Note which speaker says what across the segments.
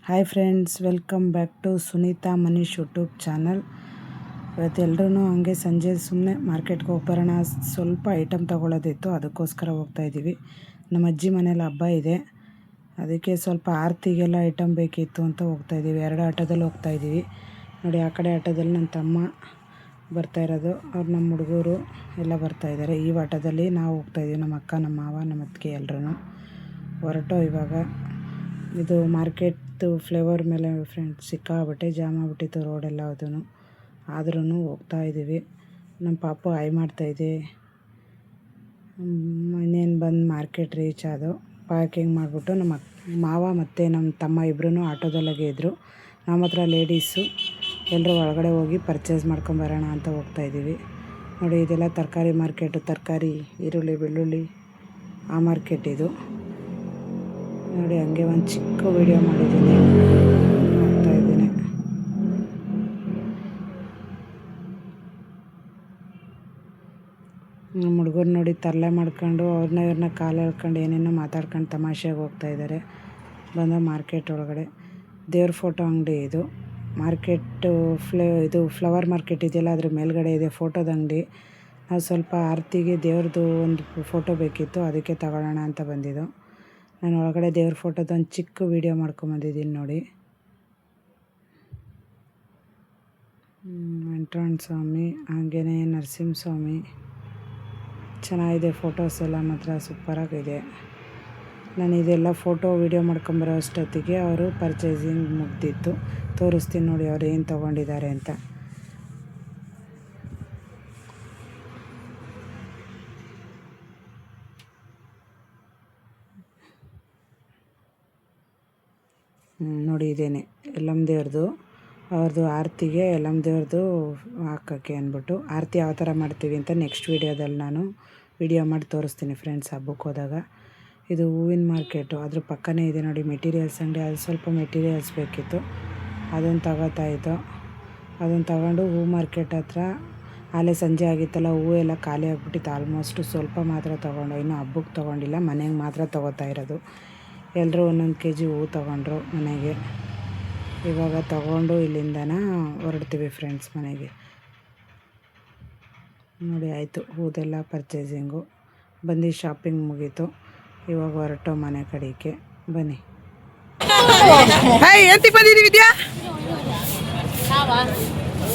Speaker 1: Hi friends, welcome back to Sunita Manish YouTube channel. ಇವತ್ತೆಲ್ಲರೂ ಹಂಗೆ ಸಂಜೆ ಸುಮ್ಮನೆ ಮಾರ್ಕೆಟ್ಗೆ ಹೋಗಿ ಬರೋಣ, ಸ್ವಲ್ಪ ಐಟಮ್ ತೊಗೊಳ್ಳೋದಿತ್ತು, ಅದಕ್ಕೋಸ್ಕರ ಹೋಗ್ತಾಯಿದ್ದೀವಿ. ನಮ್ಮ ಅಜ್ಜಿ ಮನೇಲಿ ಹಬ್ಬ ಇದೆ, ಅದಕ್ಕೆ ಸ್ವಲ್ಪ ಆರತಿಗೆಲ್ಲ ಐಟಮ್ ಬೇಕಿತ್ತು ಅಂತ ಹೋಗ್ತಾಯಿದ್ದೀವಿ. 2 ಆಟೋದಲ್ಲಿ ಹೋಗ್ತಾಯಿದ್ದೀವಿ. ನೋಡಿ, ಆ ಕಡೆ ಆಟೋದಲ್ಲಿ ನನ್ನ ತಮ್ಮ ಬರ್ತಾಯಿರೋದು, ಅವ್ರು ನಮ್ಮ ಹುಡುಗರು ಎಲ್ಲ ಬರ್ತಾಯಿದ್ದಾರೆ. ಈ ಆಟೋದಲ್ಲಿ ನಾವು ಹೋಗ್ತಾಯಿದ್ದೀವಿ, ನಮ್ಮ ಅಕ್ಕ, ನಮ್ಮ ಮಾವ, ನಮ್ಮ ಅತ್ತಿಗೆ ಎಲ್ಲರೂ ಹೊರಟು. ಇವಾಗ ಇದು ಮಾರ್ಕೆಟ್ದು ಫ್ಲೇವರ್ ಮೇಲೆ ಫ್ರೆಂಡ್ಸ್ ಸಿಕ್ಕಾಬಿಟ್ಟೆ ಜಾಮ್ ಆಗಿಬಿಟ್ಟಿತ್ತು ರೋಡೆಲ್ಲ. ಅದೂ ಆದ್ರೂ ಹೋಗ್ತಾಯಿದ್ದೀವಿ. ನಮ್ಮ ಪಾಪು ಹಾಯ್ ಮಾಡ್ತಾಯಿದ್ದೆ. ಇನ್ನೇನು ಬಂದು ಮಾರ್ಕೆಟ್ ರೀಚ್ ಆದವು. ಪಾರ್ಕಿಂಗ್ ಮಾಡಿಬಿಟ್ಟು ನಮ್ಮ ಮಾವ ಮತ್ತು ನಮ್ಮ ತಮ್ಮ ಇಬ್ಬರೂ ಆಟೋದಲ್ಲಾಗೆ ಇದ್ದರು. ನಮ್ಮ ಹತ್ರ ಲೇಡೀಸು ಎಲ್ಲರೂ ಒಳಗಡೆ ಹೋಗಿ ಪರ್ಚೇಸ್ ಮಾಡ್ಕೊಂಬರೋಣ ಅಂತ ಹೋಗ್ತಾಯಿದ್ದೀವಿ. ನೋಡಿ, ಇದೆಲ್ಲ ತರಕಾರಿ ಮಾರ್ಕೆಟು. ತರಕಾರಿ, ಈರುಳ್ಳಿ, ಬೆಳ್ಳುಳ್ಳಿ, ಆ ಮಾರ್ಕೆಟ್ ಇದು. ನೋಡಿ, ಹಂಗೆ ಒಂದು ಚಿಕ್ಕ ವಿಡಿಯೋ ಮಾಡಿದ್ದೀನಿ, ಹೋಗ್ತಾಯಿದ್ದೀನಿ. ನಮ್ಮ ಹುಡುಗರು ನೋಡಿ ತರಲೆ ಮಾಡ್ಕೊಂಡು ಇವ್ರನ್ನ ಕಾಲು ಎಳ್ಕೊಂಡು ಏನೇನೋ ಮಾತಾಡ್ಕೊಂಡು ತಮಾಷೆಗೆ ಹೋಗ್ತಾಯಿದ್ದಾರೆ. ಬಂದ ಮಾರ್ಕೆಟ್ ಒಳಗಡೆ ದೇವ್ರ ಫೋಟೋ ಅಂಗಡಿ ಇದು. ಮಾರ್ಕೆಟು ಇದು ಫ್ಲವರ್ ಮಾರ್ಕೆಟ್ ಇದೆಯಲ್ಲ, ಅದ್ರ ಮೇಲ್ಗಡೆ ಇದೆ ಫೋಟೋದ ಅಂಗಡಿ. ನಾವು ಸ್ವಲ್ಪ ಆರತಿಗೆ ದೇವ್ರದ್ದು ಒಂದು ಫೋಟೋ ಬೇಕಿತ್ತು, ಅದಕ್ಕೆ ತಗೊಳ್ಳೋಣ ಅಂತ ಬಂದಿದ್ದು. ನಾನು ಒಳಗಡೆ ದೇವ್ರ ಫೋಟೋದ ಒಂದು ಚಿಕ್ಕ ವಿಡಿಯೋ ಮಾಡ್ಕೊಂಬಂದಿದ್ದೀನಿ ನೋಡಿ. ವೆಂಕಟರಮಣ ಸ್ವಾಮಿ, ಹಾಗೆಯೇ ನರಸಿಂಹಸ್ವಾಮಿ ಚೆನ್ನಾಗಿದೆ. ಫೋಟೋಸ್ ಎಲ್ಲ ಮಾತ್ರ ಸೂಪರಾಗಿದೆ. ನಾನು ಇದೆಲ್ಲ ಫೋಟೋ ವಿಡಿಯೋ ಮಾಡ್ಕೊಂಬರೋ ಅಷ್ಟೊತ್ತಿಗೆ ಅವರು ಪರ್ಚೇಸಿಂಗ್ ಮುಗ್ದಿತ್ತು. ತೋರಿಸ್ತೀನಿ ನೋಡಿ ಅವ್ರು ಏನು ತೊಗೊಂಡಿದ್ದಾರೆ ಅಂತ. ನೋಡಿ, ಇದೇನೆ ಎಲ್ಲಮ್ಮ ದೇವ್ರದ್ದು, ಅವ್ರದ್ದು ಆರತಿಗೆ ಎಲ್ಲಮ್ಮ ದೇವ್ರದ್ದು ಹಾಕೋಕ್ಕೆ ಅಂದ್ಬಿಟ್ಟು. ಆರತಿ ಯಾವ ಥರ ಮಾಡ್ತೀವಿ ಅಂತ ನೆಕ್ಸ್ಟ್ ವೀಡಿಯೋದಲ್ಲಿ ನಾನು ವಿಡಿಯೋ ಮಾಡಿ ತೋರಿಸ್ತೀನಿ ಫ್ರೆಂಡ್ಸ್, ಹಬ್ಬಕ್ಕೆ ಹೋದಾಗ. ಇದು ಹೂವಿನ ಮಾರ್ಕೆಟು, ಅದ್ರ ಪಕ್ಕನೇ ಇದೆ ನೋಡಿ ಮೆಟೀರಿಯಲ್ಸ್ ಅಂಗಡಿ. ಅದು ಸ್ವಲ್ಪ ಮೆಟೀರಿಯಲ್ಸ್ ಬೇಕಿತ್ತು, ಅದನ್ನು ತಗೋತಾಯಿತ್ತು. ಅದನ್ನು ತಗೊಂಡು ಹೂ ಮಾರ್ಕೆಟ್ ಹತ್ರ ಅಲ್ಲೇ ಸಂಜೆ ಆಗಿತ್ತಲ್ಲ, ಹೂವು ಎಲ್ಲ ಖಾಲಿ ಆಗಿಬಿಟ್ಟಿತ್ತು ಆಲ್ಮೋಸ್ಟು. ಸ್ವಲ್ಪ ಮಾತ್ರ ತೊಗೊಂಡು, ಇನ್ನೂ ಹಬ್ಬಕ್ಕೆ ತೊಗೊಂಡಿಲ್ಲ, ಮನೆಗೆ ಮಾತ್ರ ತೊಗೋತಾ ಇರೋದು. ಎಲ್ಲರೂ 1 kg ಹೂವು ತೊಗೊಂಡ್ರು ಮನೆಗೆ. ಇವಾಗ ತೊಗೊಂಡು ಇಲ್ಲಿಂದನ ಹೊರಡ್ತೀವಿ ಫ್ರೆಂಡ್ಸ್ ಮನೆಗೆ. ನೋಡಿ, ಆಯಿತು ಹೂದೆಲ್ಲ ಪರ್ಚೇಸಿಂಗು ಬಂದು ಶಾಪಿಂಗ್ ಮುಗೀತು. ಇವಾಗ ಹೊರಟು ಮನೆ ಕಡೆಗೆ. ಬನ್ನಿ. ಎಂತಿಗೆ ಬಂದಿದ್ದೀವಿ ವಿದ್ಯಾ?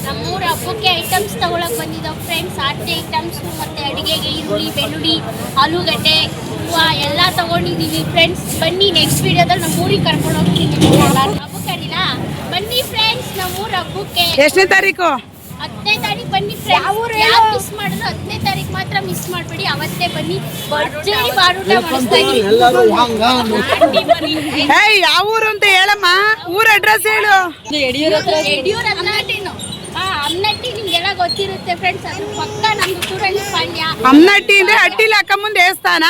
Speaker 2: ನಮ್ಮೂರ ಹಬ್ಬಕ್ಕೆ ಐಟಮ್ಸ್ ತಗೊಳಕ್ ಬಂದಿದ್ದಾವೆ ಫ್ರೆಂಡ್ಸ್. ಆರತಿ ಐಟಮ್ಸ್ ಮತ್ತು ಅಡುಗೆಗೆ ಈರುಳ್ಳಿ, ಬೆಳ್ಳುಳ್ಳಿ, ಆಲೂಗಡ್ಡೆ, ಹೂವು ಎಲ್ಲ ತಗೊಂಡಿದ್ದೀವಿ ಫ್ರೆಂಡ್ಸ್. ಬನ್ನಿ, ನೆಕ್ಸ್ಟ್ ವಿಡಿಯೋದಲ್ಲಿ ನಮ್ಮೂರಿಗೆ ಕರ್ಕೊಂಡು ಹೋಗ್ತೀನಿ. ಹಬ್ಬಕ್ಕೆ ಅಡಿಲ್ಲ, ಬನ್ನಿ ಫ್ರೆಂಡ್ಸ್ ನಮ್ಮೂರ ಹಬ್ಬಕ್ಕೆ.
Speaker 1: ಎಷ್ಟನೇ ತಾರೀಕು?
Speaker 2: 10ನೇ ತಾರೀಕು ಬನ್ನಿ ಫ್ರೆಂಡ್ಸ್. ಯಾರು ಮಿಸ್ ಮಾಡಿದ್ರು 10ನೇ ತಾರೀಕು ಮಾತ್ರ ಮಿಸ್ ಮಾಡಬೇಡಿ, ಅವತ್ತೇ ಬನ್ನಿ. ಭರ್ಜರಿ ಬಾಡೂಟ ಮಾಡಿಸ್ತಾ ಇದೀವಿ.
Speaker 1: ಯಾವ ಊರು ಅಂತ ಹೇಳಮ್ಮ, ಊರ ಅಡ್ರೆಸ್ ಹೇಳು.
Speaker 2: ಯಡಿಯೂರು ಅಮ್ನಟ್ಟಿ ನಿಮ್ಗೆಲ್ಲ ಗೊತ್ತಿರುತ್ತೆ ಫ್ರೆಂಡ್ಸ್. ಅದು ಪಕ್ಕ ನಮ್ದು ಸೂರಳ್ಳಿ ಪಾಳ್ಯ.
Speaker 1: ಅಮ್ನಟ್ಟಿ ಅಂದ್ರೆ ಹಟ್ಟಿಲಿ ಅಕ್ಕಮ್ಮನ ದೇವಸ್ಥಾನ.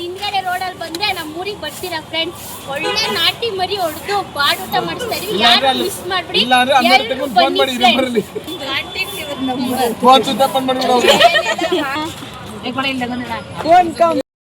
Speaker 2: ಹಿಂದ್ಗಡೆ ರೋಡಲ್ಲಿ ಬಂದ್ರೆ ನಮ್ಮ ಊರಿಗೆ ಬರ್ತೀರಾ ಫ್ರೆಂಡ್ಸ್. ಒಳ್ಳೆ ನಾಟಿ ಮರಿ ಹೊಡೆದು ಬಾಡೂಟ ಮಾಡಿಸ್ತಾ ಇದೀವಿ. ಯಾರು ಮಿಸ್ ಮಾಡ್ಬಿಡಿ, ಎಲ್ಲರೂ ಬನ್ನಿ.